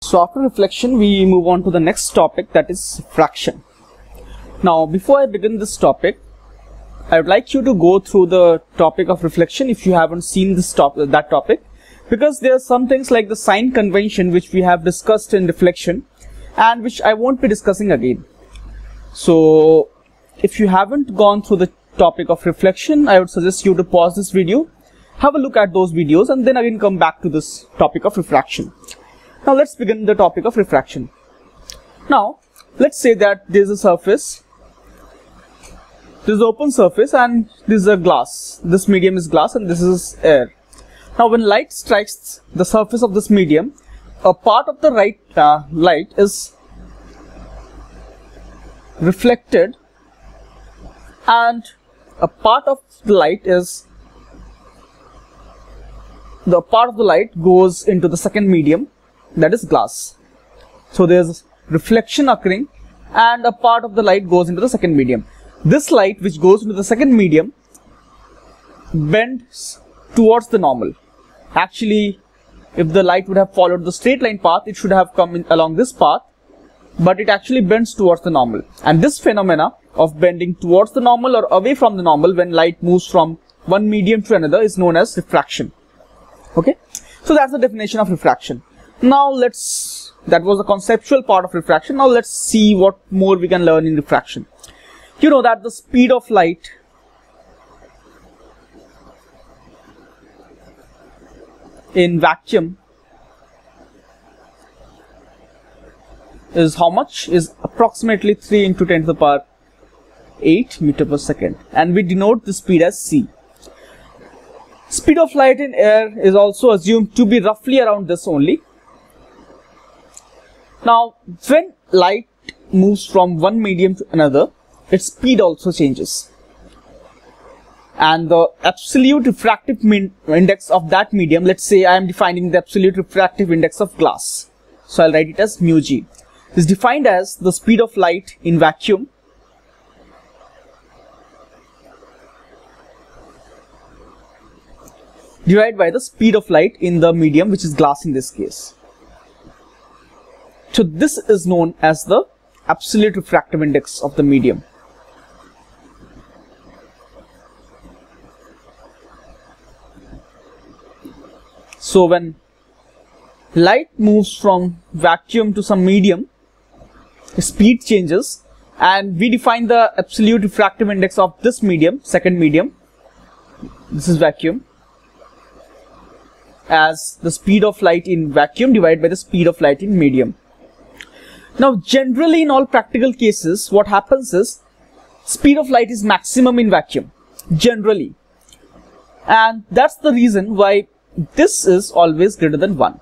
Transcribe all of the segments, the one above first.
So after reflection, we move on to the next topic, that is refraction. Now, before I begin this topic, I would like you to go through the topic of reflection if you haven't seen that topic, because there are some things like the sign convention which we have discussed in reflection and which I won't be discussing again. So if you haven't gone through the topic of reflection, I would suggest you to pause this video, have a look at those videos, and then again come back to this topic of refraction. Now let's begin the topic of refraction. Now let's say that there is a surface, this is open surface, and this is a glass. This medium is glass and this is air. Now when light strikes the surface of this medium, a part of the light is reflected and a part of the light goes into the second medium, that is glass. So there's reflection occurring and a part of the light goes into the second medium. This light which goes into the second medium bends towards the normal. Actually, if the light would have followed the straight line path, it should have come in along this path, but it actually bends towards the normal. And this phenomena of bending towards the normal or away from the normal when light moves from one medium to another is known as refraction. Okay, so that's the definition of refraction. Now that was the conceptual part of refraction. Now let's see what more we can learn in refraction. You know that the speed of light in vacuum is how much? Is approximately 3 into 10 to the power 8 meter per second, and we denote the speed as c. Speed of light in air is also assumed to be roughly around this only. Now when light moves from one medium to another, its speed also changes, and the absolute refractive index of that medium, let's say I am defining the absolute refractive index of glass, so I'll write it as mu g, is defined as the speed of light in vacuum divided by the speed of light in the medium, which is glass in this case. So this is known as the absolute refractive index of the medium. So when light moves from vacuum to some medium, the speed changes, and we define the absolute refractive index of this medium, second medium, this is vacuum, as the speed of light in vacuum divided by the speed of light in medium. Now generally in all practical cases, what happens is speed of light is maximum in vacuum, generally, and that's the reason why this is always greater than 1.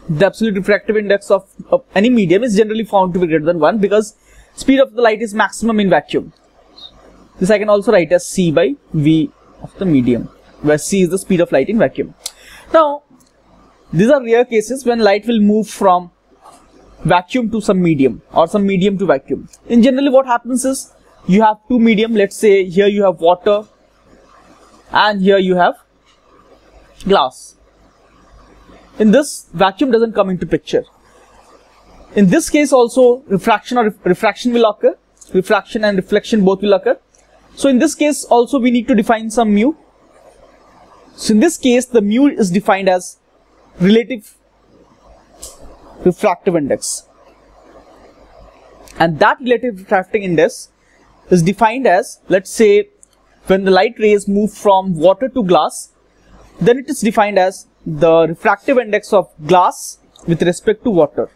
The absolute refractive index of any medium is generally found to be greater than 1 because speed of the light is maximum in vacuum. This I can also write as c by v of the medium, where c is the speed of light in vacuum. Now these are rare cases when light will move from vacuum to some medium or some medium to vacuum. In generally what happens is you have two medium, let's say here you have water and here you have glass. In this, vacuum doesn't come into picture. In this case also refraction or refraction will occur. Refraction and reflection both will occur. So in this case also we need to define some mu. So in this case the mu is defined as relative refractive index, and that relative refractive index is defined as, let's say when the light rays move from water to glass, then it is defined as the refractive index of glass with respect to water,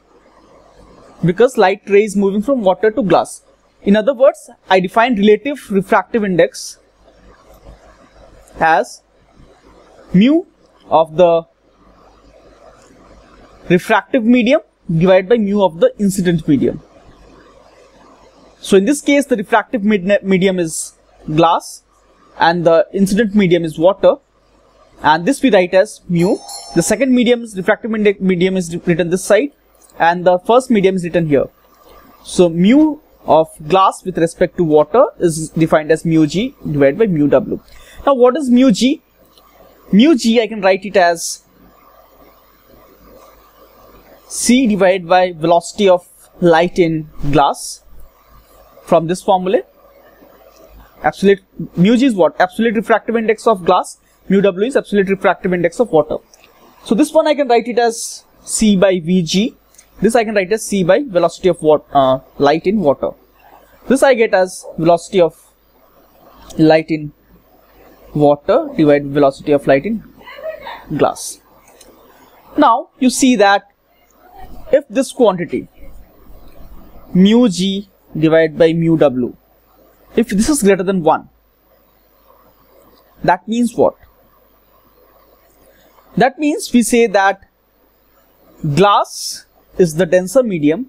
because light rays moving from water to glass. In other words, I define relative refractive index as mu of the refractive medium divided by mu of the incident medium. So in this case the refractive medium is glass and the incident medium is water, and this we write as mu. The second medium is refractive medium is written this side and the first medium is written here. So mu of glass with respect to water is defined as mu g divided by mu w. Now what is mu g? Mu g I can write it as c divided by velocity of light in glass from this formula. Absolute mu g is what? Absolute refractive index of glass. Mu w is absolute refractive index of water. So this one I can write it as c by vg. This I can write as c by velocity of light in water. This I get as velocity of light in water divided by velocity of light in glass. Now you see that if this quantity mu g divided by mu w, if this is greater than 1, that means what? That means we say that glass is the denser medium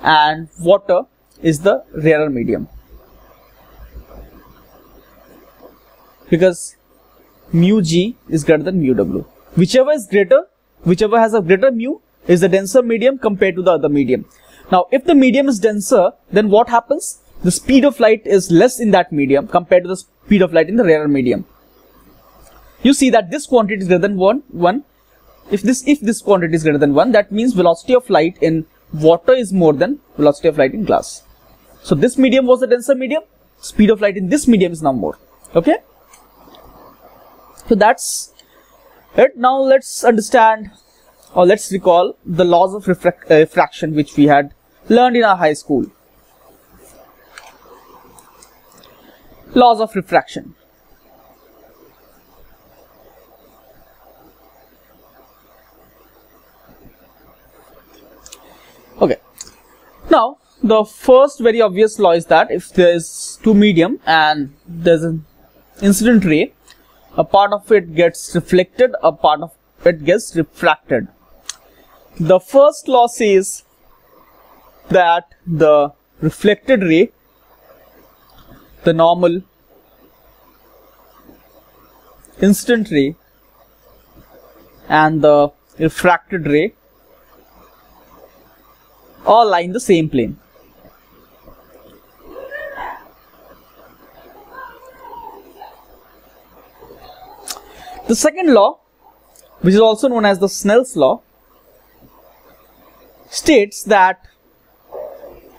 and water is the rarer medium, because mu g is greater than mu w. Whichever has a greater mu is the denser medium compared to the other medium. Now if the medium is denser, then what happens? The speed of light is less in that medium compared to the speed of light in the rarer medium. You see that this quantity is greater than 1. If this quantity is greater than 1, that means velocity of light in water is more than velocity of light in glass. So this medium was the denser medium. Speed of light in this medium is now more. Okay. So that's it. Now let's understand, or let's recall the laws of refraction which we had learned in our high school. Laws of refraction. Okay. Now the first very obvious law is that if there is two medium and there's an incident ray, a part of it gets reflected, a part of it gets refracted. The first law says that the reflected ray, the normal, incident ray and the refracted ray all lie in the same plane. The second law, which is also known as the Snell's law, states that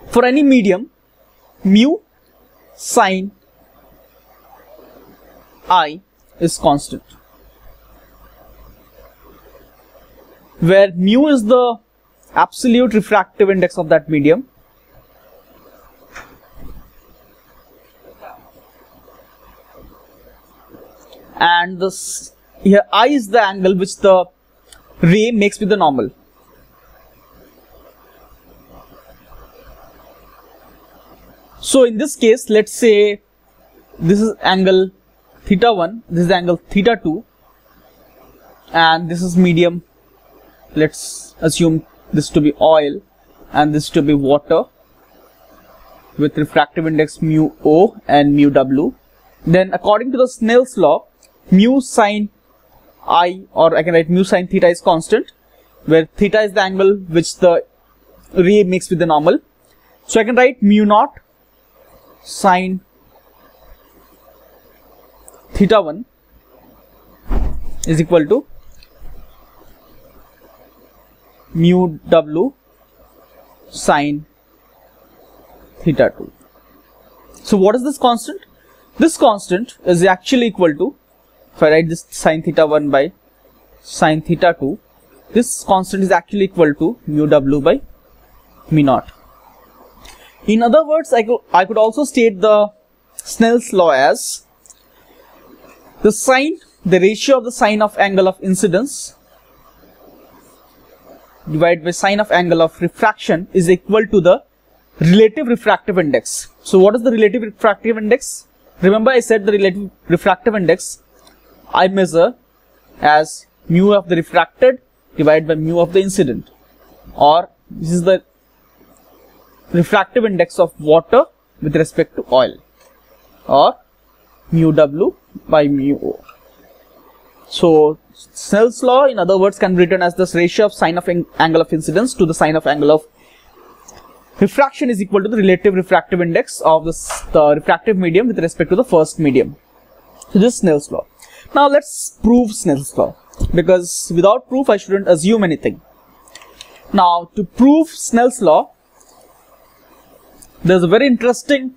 for any medium, mu sine I is constant, where mu is the absolute refractive index of that medium and this here I is the angle which the ray makes with the normal. So in this case, let's say this is angle theta 1, this is angle theta 2, and this is medium. Let's assume this to be oil and this to be water with refractive index mu O and mu W. Then according to the Snell's law, mu sine I, or I can write mu sine theta, is constant, where theta is the angle which the ray makes with the normal. So I can write mu naught sine theta 1 is equal to mu W sine theta 2. So what is this constant? This constant is actually equal to, if I write this sine theta 1 by sine theta 2, this constant is actually equal to mu W by mu naught. In other words, I could also state the Snell's law as the ratio of the sine of angle of incidence divided by sine of angle of refraction is equal to the relative refractive index. So what is the relative refractive index? Remember I said the relative refractive index I measure as mu of the refracted divided by mu of the incident, or this is the refractive index of water with respect to oil, or mu W by mu O. So Snell's law, in other words, can be written as this ratio of sine of angle of incidence to the sine of angle of refraction is equal to the relative refractive index of the refractive medium with respect to the first medium. So this is Snell's law. Now let's prove Snell's law, because without proof I shouldn't assume anything. Now, to prove Snell's law, there's a very interesting